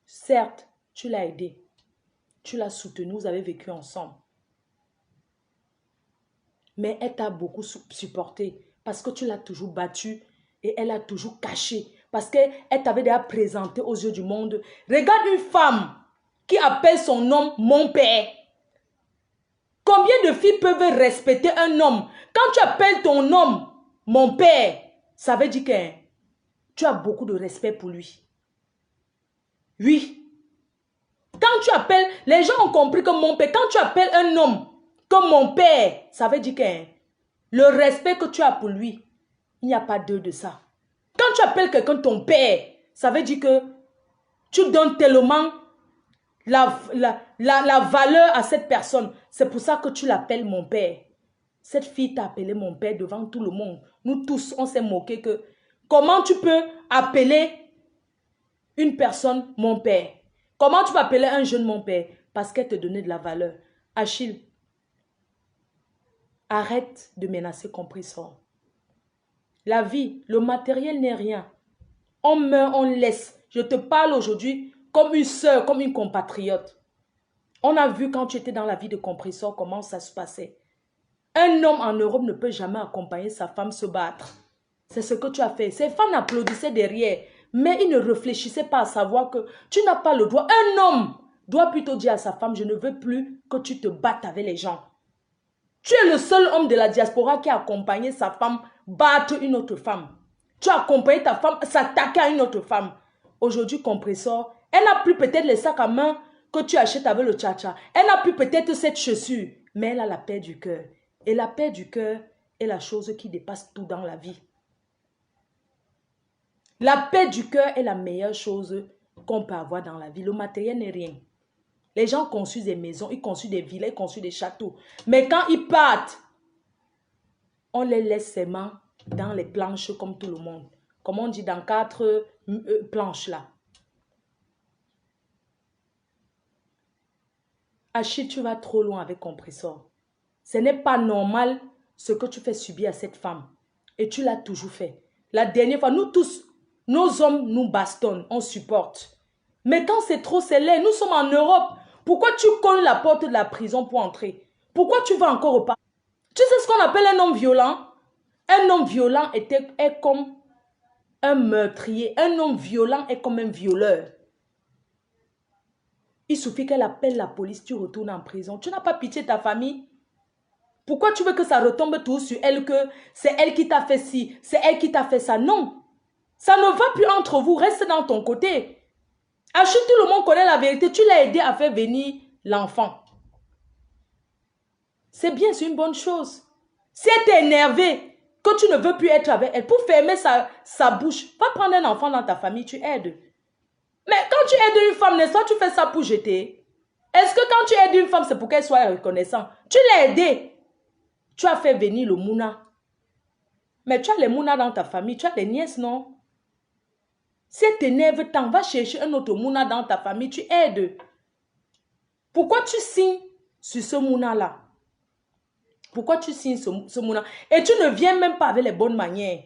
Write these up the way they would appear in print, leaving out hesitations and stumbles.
Certes, tu l'as aidé. Tu l'as soutenu, vous avez vécu ensemble. Mais elle t'a beaucoup supporté parce que tu l'as toujours battu et elle a toujours caché. Parce qu'elle t'avait déjà présenté aux yeux du monde. Regarde une femme qui appelle son homme mon père. Combien de filles peuvent respecter un homme? Quand tu appelles ton homme mon père, ça veut dire que tu as beaucoup de respect pour lui. Oui. Quand tu appelles, les gens ont compris que mon père, quand tu appelles un homme comme mon père, ça veut dire que le respect que tu as pour lui, il n'y a pas deux de ça. Quand tu appelles quelqu'un ton père, ça veut dire que tu donnes tellement la valeur à cette personne. C'est pour ça que tu l'appelles mon père. Cette fille t'a appelé mon père devant tout le monde. Nous tous, on s'est moqué que comment tu peux appeler une personne mon père? Comment tu peux appeler un jeune mon père? Parce qu'elle te donnait de la valeur. Achille, arrête de menacer Compressor. La vie, le matériel n'est rien. On meurt, on laisse. Je te parle aujourd'hui comme une soeur, comme une compatriote. On a vu quand tu étais dans la vie de Compressor comment ça se passait. Un homme en Europe ne peut jamais accompagner sa femme se battre. C'est ce que tu as fait. Ces femmes applaudissaient derrière, mais ils ne réfléchissaient pas à savoir que tu n'as pas le droit. Un homme doit plutôt dire à sa femme, je ne veux plus que tu te battes avec les gens. Tu es le seul homme de la diaspora qui a accompagné sa femme battre une autre femme. Tu as accompagné ta femme s'attaquer à une autre femme. Aujourd'hui, Compressor, elle n'a plus peut-être les sacs à main que tu achètes avec le tcha-tcha. Elle n'a plus peut-être cette chaussure, mais elle a la paix du cœur. Et la paix du cœur est la chose qui dépasse tout dans la vie. La paix du cœur est la meilleure chose qu'on peut avoir dans la vie. Le matériel n'est rien. Les gens construisent des maisons, ils construisent des villas, ils construisent des châteaux. Mais quand ils partent, on les laisse seulement dans les planches comme tout le monde. Comme on dit dans 4 planches là. Achille, tu vas trop loin avec Compressor. Ce n'est pas normal ce que tu fais subir à cette femme. Et tu l'as toujours fait. La dernière fois, nous tous, nos hommes nous bastonnent, on supporte. Mais quand c'est trop, c'est laid. Nous sommes en Europe. Pourquoi tu cognes la porte de la prison pour entrer? Pourquoi tu vas encore repartir? Tu sais ce qu'on appelle un homme violent? Un homme violent est comme un meurtrier. Un homme violent est comme un violeur. Il suffit qu'elle appelle la police, tu retournes en prison. Tu n'as pas pitié de ta famille? Pourquoi tu veux que ça retombe tout sur elle, que c'est elle qui t'a fait ci, c'est elle qui t'a fait ça? Non. Ça ne va plus entre vous, reste dans ton côté. Achille, tout le monde connaît la vérité. Tu l'as aidé à faire venir l'enfant. C'est bien, c'est une bonne chose. Si elle t'est énervée, que tu ne veux plus être avec elle, pour fermer sa bouche, va prendre un enfant dans ta famille, tu aides. Mais quand tu aides une femme, n'est-ce pas, tu fais ça pour jeter? Est-ce que quand tu aides une femme, c'est pour qu'elle soit reconnaissante? Tu l'as aidée. Tu as fait venir le mouna. Mais tu as les mouna dans ta famille, tu as les nièces, non? Si elle t'énerve tant, va chercher un autre mouna dans ta famille, tu aides. Pourquoi tu signes sur ce mouna-là? Pourquoi tu signes ce mouna? Et tu ne viens même pas avec les bonnes manières.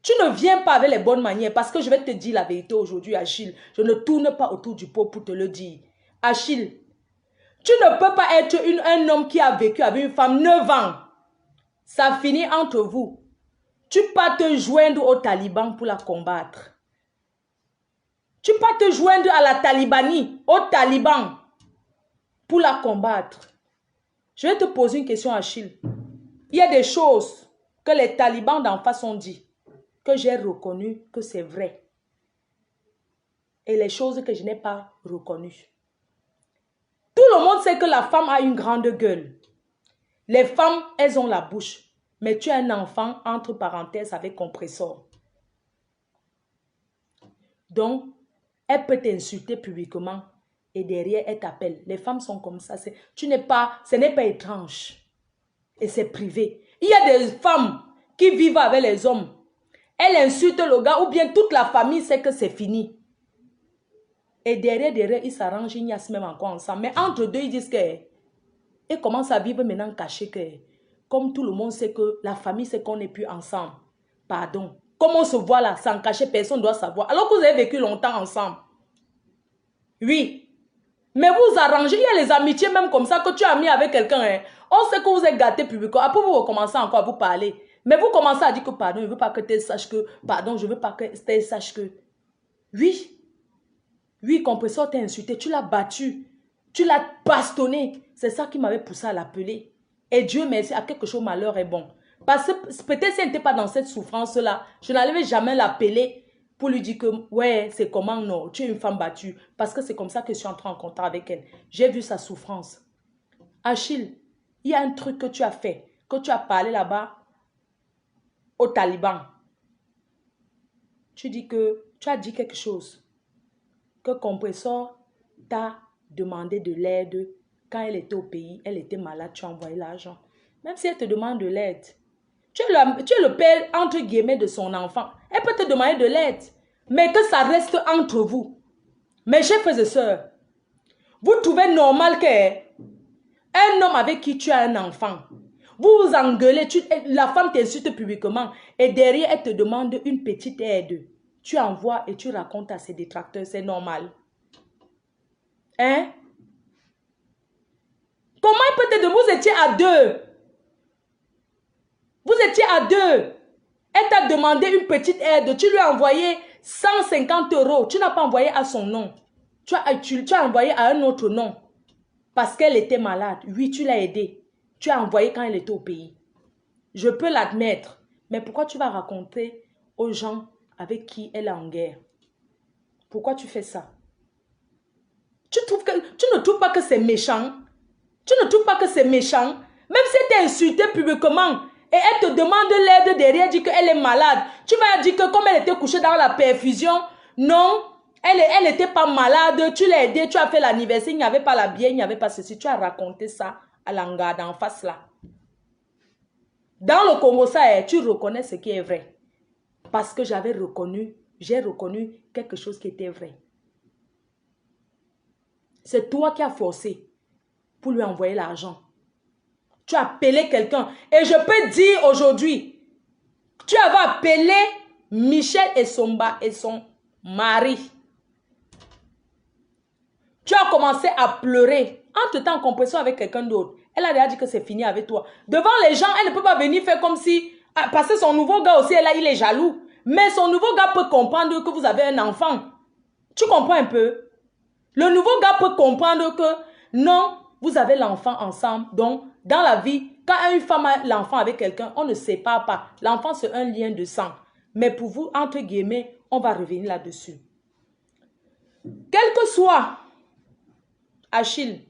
Tu ne viens pas avec les bonnes manières parce que je vais te dire la vérité aujourd'hui, Achille. Je ne tourne pas autour du pot pour te le dire. Achille, tu ne peux pas être un homme qui a vécu avec une femme 9 ans. Ça finit entre vous. Tu peux te joindre aux talibans pour la combattre. Tu peux te joindre à la talibanie, aux talibans, pour la combattre. Je vais te poser une question, Achille. Il y a des choses que les talibans d'en face ont dit, que j'ai reconnu que c'est vrai. Et les choses que je n'ai pas reconnues. Tout le monde sait que la femme a une grande gueule. Les femmes, elles ont la bouche. Mais tu as un enfant, entre parenthèses, avec Compressor. Donc, elle peut t'insulter publiquement et derrière, elle t'appelle. Les femmes sont comme ça. Ce n'est pas étrange. Et c'est privé. Il y a des femmes qui vivent avec les hommes. Elles insultent le gars ou bien toute la famille sait que c'est fini. Et derrière, ils s'arrangent, ils n'y a même encore ensemble. Mais entre deux, ils disent que... Ils commencent à vivre maintenant cachés que... Comme tout le monde sait que la famille sait qu'on n'est plus ensemble. Pardon. Comme on se voit là, sans cacher, personne ne doit savoir. Alors que vous avez vécu longtemps ensemble. Oui. Mais vous arrangez, il y a les amitiés même comme ça que tu as mis avec quelqu'un. Hein. On sait que vous êtes gâté publiquement. Après, vous recommencez encore à vous parler. Mais vous commencez à dire que pardon, je ne veux pas que tel sache que. Pardon, je ne veux pas que tel sache que. Oui. Oui, compresseur t'a insulté. Tu l'as battu. Tu l'as bastonné. C'est ça qui m'avait poussé à l'appeler. Et Dieu merci, à quelque chose, malheur est bon. Parce que peut-être si elle n'était pas dans cette souffrance-là, je n'allais jamais l'appeler pour lui dire que, ouais, c'est comment, non, tu es une femme battue. Parce que c'est comme ça que je suis entrée en contact avec elle. J'ai vu sa souffrance. Achille, il y a un truc que tu as fait, que tu as parlé là-bas aux talibans. Tu as dit quelque chose, que Compressor t'a demandé de l'aide quand elle était au pays, elle était malade, tu as envoyé l'argent. Même si elle te demande de l'aide, tu es le père, entre guillemets, de son enfant. Elle peut te demander de l'aide, mais que ça reste entre vous. Mes chers frères et sœurs, vous trouvez normal qu'un homme avec qui tu as un enfant, vous vous engueulez, la femme t'insulte publiquement et derrière elle te demande une petite aide. Tu envoies et tu racontes à ses détracteurs, c'est normal. Hein? Comment il peut te demander? Vous étiez à deux. Vous étiez à deux. Elle t'a demandé une petite aide. Tu lui as envoyé 150 €. Tu n'as pas envoyé à son nom. Tu as envoyé à un autre nom. Parce qu'elle était malade. Oui, tu l'as aidée. Tu as envoyé quand elle était au pays. Je peux l'admettre. Mais pourquoi tu vas raconter aux gens avec qui elle est en guerre? Pourquoi tu fais ça? Tu ne trouves pas que c'est méchant? Tu ne trouves pas que c'est méchant? Même si elle t'a insulté publiquement et elle te demande l'aide derrière, dit qu'elle est malade, tu vas dire que comme elle était couchée dans la perfusion, non, elle n'était pas malade, tu l'as aidée, tu as fait l'anniversaire, il n'y avait pas la bière, il n'y avait pas ceci, tu as raconté ça à l'angade en face là. Dans le Congo, ça, tu reconnais ce qui est vrai. Parce que j'ai reconnu quelque chose qui était vrai. C'est toi qui as forcé pour lui envoyer l'argent. Tu as appelé quelqu'un. Et je peux dire aujourd'hui, tu avais appelé Michel Essomba et son mari. Tu as commencé à pleurer. Entre-temps, en compréhension avec quelqu'un d'autre. Elle a déjà dit que c'est fini avec toi. Devant les gens, elle ne peut pas venir faire comme si... Parce que son nouveau gars aussi, il est jaloux. Mais son nouveau gars peut comprendre que vous avez un enfant. Tu comprends un peu? Le nouveau gars peut comprendre que non, vous avez l'enfant ensemble. Donc, dans la vie, quand une femme a l'enfant avec quelqu'un, on ne sépare pas. L'enfant, c'est un lien de sang. Mais pour vous, entre guillemets, on va revenir là-dessus. Quel que soit, Achille,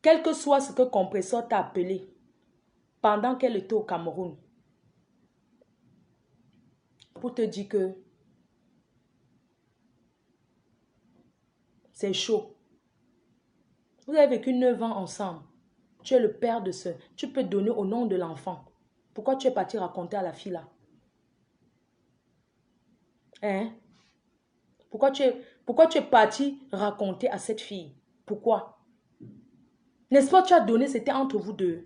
quel que soit ce que Compressor t'a appelé pendant qu'elle était au Cameroun, pour te dire que c'est chaud. Vous avez vécu 9 ans ensemble. Tu es le père de ce. Tu peux donner au nom de l'enfant. Pourquoi tu es parti raconter à la fille là? Hein? Pourquoi tu es parti raconter à cette fille? Pourquoi? N'est-ce pas, tu as donné, c'était entre vous deux.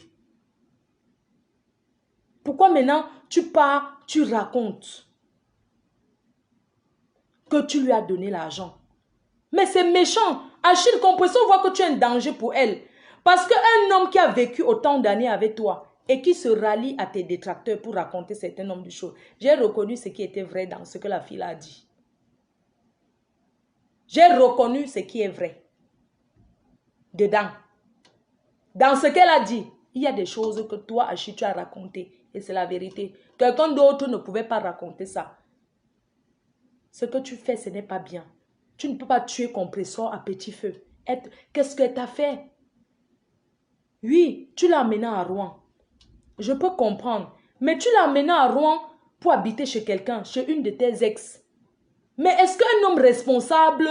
Pourquoi maintenant tu pars, tu racontes que tu lui as donné l'argent? Mais c'est méchant. Achille, Compressor voit que tu es un danger pour elle. Parce qu'un homme qui a vécu autant d'années avec toi et qui se rallie à tes détracteurs pour raconter certains nombres de choses, j'ai reconnu ce qui était vrai dans ce que la fille a dit. J'ai reconnu ce qui est vrai. Dedans. Dans ce qu'elle a dit, il y a des choses que toi, Achille, tu as racontées. Et c'est la vérité. Quelqu'un d'autre ne pouvait pas raconter ça. Ce que tu fais, ce n'est pas bien. Tu ne peux pas tuer Compressor à petit feu. Qu'est-ce que tu as fait? Oui, tu l'as amené à Rouen. Je peux comprendre. Mais tu l'as amené à Rouen pour habiter chez quelqu'un, chez une de tes ex. Mais est-ce qu'un homme responsable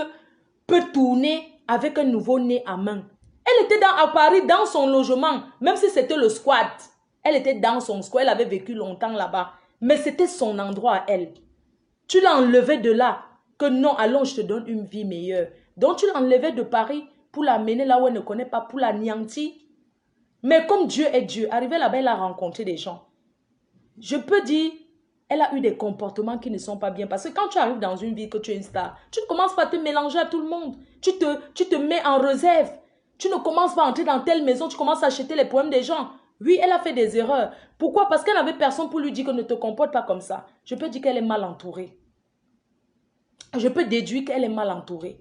peut tourner avec un nouveau-né à main? Elle était à Paris, dans son logement, même si c'était le squat. Elle était dans son squat, elle avait vécu longtemps là-bas. Mais c'était son endroit à elle. Tu l'as enlevé de là, que non, allons, je te donne une vie meilleure. Donc tu l'as enlevé de Paris pour l'amener là où elle ne connaît pas, pour l'anéantir. Mais comme Dieu est Dieu, arrivé là-bas, elle a rencontré des gens. Je peux dire, Elle a eu des comportements qui ne sont pas bien. Parce que quand tu arrives dans une ville que tu es une star, tu ne commences pas à te mélanger à tout le monde. Tu te mets en réserve. Tu ne commences pas à entrer dans telle maison, tu commences à acheter les problèmes des gens. Oui, elle a fait des erreurs. Pourquoi? Parce qu'elle n'avait personne pour lui dire que ne te comporte pas comme ça. Je peux dire qu'elle est mal entourée. Je peux déduire qu'elle est mal entourée.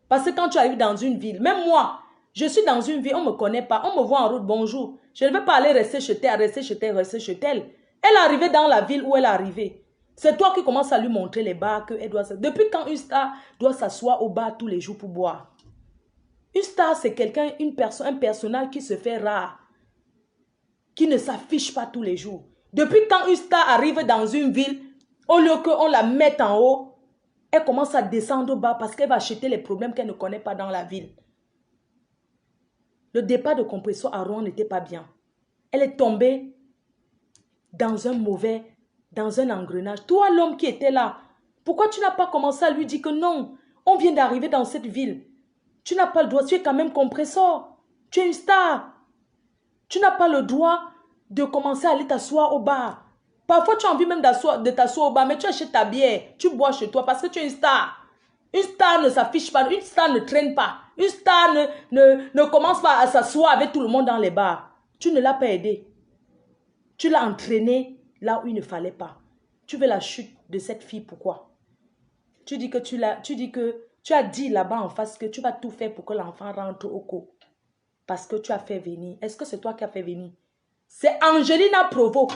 Parce que quand tu arrives dans une ville, même moi, je suis dans une ville, on ne me connaît pas, on me voit en route, bonjour. Je ne vais pas aller rester chez elle, rester chez elle, rester chez elle. Elle est arrivée dans la ville où elle est arrivée. C'est toi qui commences à lui montrer les bars qu'elle doit... Depuis quand une star doit s'asseoir au bar tous les jours pour boire? Une star, c'est quelqu'un, un personnage qui se fait rare, qui ne s'affiche pas tous les jours. Depuis quand une star arrive dans une ville, au lieu qu'on la mette en haut, elle commence à descendre au bas parce qu'elle va acheter les problèmes qu'elle ne connaît pas dans la ville. Le départ de Compressor à Rouen n'était pas bien. Elle est tombée dans un engrenage. Toi, l'homme qui était là, pourquoi tu n'as pas commencé à lui dire que non, on vient d'arriver dans cette ville. Tu n'as pas le droit, tu es quand même Compressor. Tu es une star. Tu n'as pas le droit de commencer à aller t'asseoir au bar. Parfois, tu as envie même de t'asseoir au bar, mais tu achètes ta bière, tu bois chez toi parce que tu es une star. Une star ne s'affiche pas, une star ne traîne pas. Une star ne commence pas à s'asseoir avec tout le monde dans les bars. Tu ne l'as pas aidé. Tu l'as entraîné là où il ne fallait pas. Tu veux la chute de cette fille, pourquoi? Tu dis que tu as dit là-bas en face que tu vas tout faire pour que l'enfant rentre au co. Parce que tu as fait venir. Est-ce que c'est toi qui as fait venir? C'est Angelina Provo.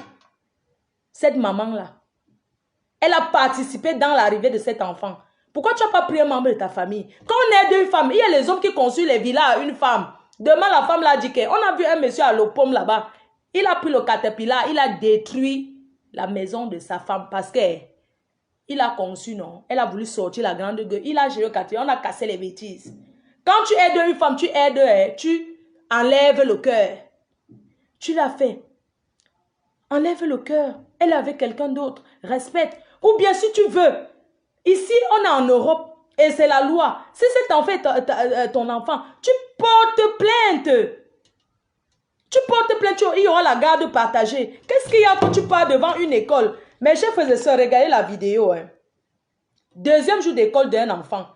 Cette maman-là. Elle a participé dans l'arrivée de cet enfant. Pourquoi tu n'as pas pris un membre de ta famille? Quand on aide une femme, il y a les hommes qui construisent les villas à une femme. Demain, la femme l'a dit qu'on a vu un monsieur à l'Opom là-bas. Il a pris le caterpillar, il a détruit la maison de sa femme parce qu'il a conçu, non? Elle a voulu sortir la grande gueule. Il a géré le caterpillar, on a cassé les bêtises. Quand tu aides une femme, tu aides, tu enlèves le cœur. Tu l'as fait. Enlève le cœur. Elle est avec quelqu'un d'autre. Respecte. Ou bien si tu veux, ici on est en Europe et c'est la loi. Si cet enfant est ton enfant, tu portes plainte. Tu portes plainte, il y aura la garde partagée. Qu'est-ce qu'il y a quand tu pars devant une école? Mes chers frères et sœurs, regardez la vidéo. Deuxième jour d'école d'un enfant.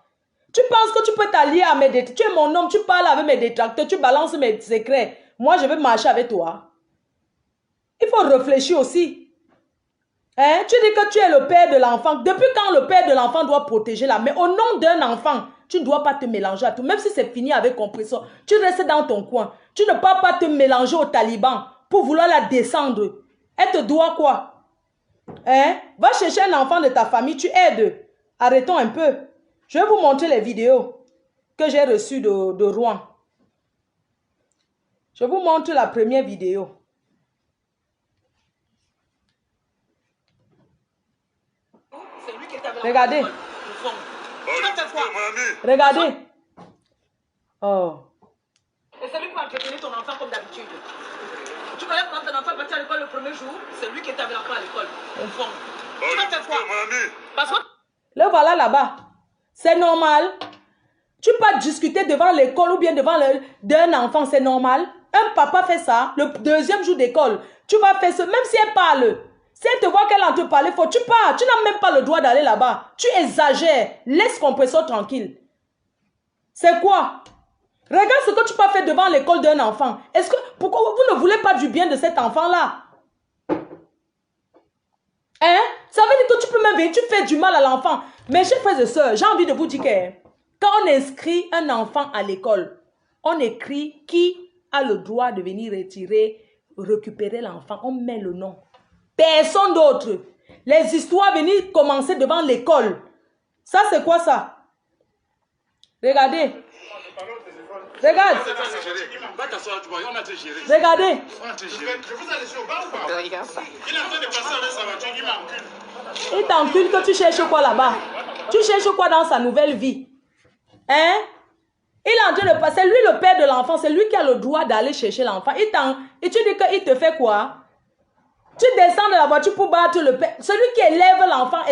Tu penses que tu peux t'allier à mes détracteurs? Tu es mon homme, tu parles avec mes détracteurs, tu balances mes secrets. Moi, je vais marcher avec toi. Il faut réfléchir aussi. Hein? Tu dis que tu es le père de l'enfant. Depuis quand le père de l'enfant doit protéger la mère? Au nom d'un enfant, tu ne dois pas te mélanger à tout. Même si c'est fini avec Compressor, tu restes dans ton coin. Tu ne peux pas te mélanger aux talibans pour vouloir la descendre. Elle te doit quoi? Hein? Va chercher un enfant de ta famille, tu aides. Arrêtons un peu. Je vais vous montrer les vidéos que j'ai reçues de Rouen. Je vous montre la première vidéo. Regardez. Regardez. Oh. Et c'est lui qui va entretenir ton enfant comme d'habitude. Tu connais quand ton enfant est parti à l'école le premier jour, c'est lui qui est avec l'enfant à l'école. Au fond. Tu vas faire quoi? Parce que... Le voilà là-bas. C'est normal. Tu peux pas discuter devant l'école ou bien devant d'un enfant, c'est normal. Un papa fait ça, le deuxième jour d'école. Tu vas faire ça, même si elle parle. Si elle te voit qu'elle est en train de parler fort, tu pars. Tu n'as même pas le droit d'aller là-bas. Tu exagères. Laisse Compressor tranquille. C'est quoi? Regarde ce que tu peux faire devant l'école d'un enfant. Pourquoi vous ne voulez pas du bien de cet enfant-là? Hein? Ça veut dire que tu peux même venir, tu fais du mal à l'enfant. Mes chers frères et sœurs, j'ai envie de vous dire que quand on inscrit un enfant à l'école, on écrit qui a le droit de venir récupérer l'enfant. On met le nom. Personne d'autre. Les histoires venir commencer devant l'école. Ça, c'est quoi ça? Regardez. Regarde. Regardez. Il t'encule que tu cherches quoi là-bas? Tu cherches quoi dans sa nouvelle vie? Hein? Il est en train de passer. C'est lui le père de l'enfant. C'est lui qui a le droit d'aller chercher l'enfant. Et tu dis qu'il te fait quoi? Tu descends de la voiture pour battre le père. Celui qui élève l'enfant est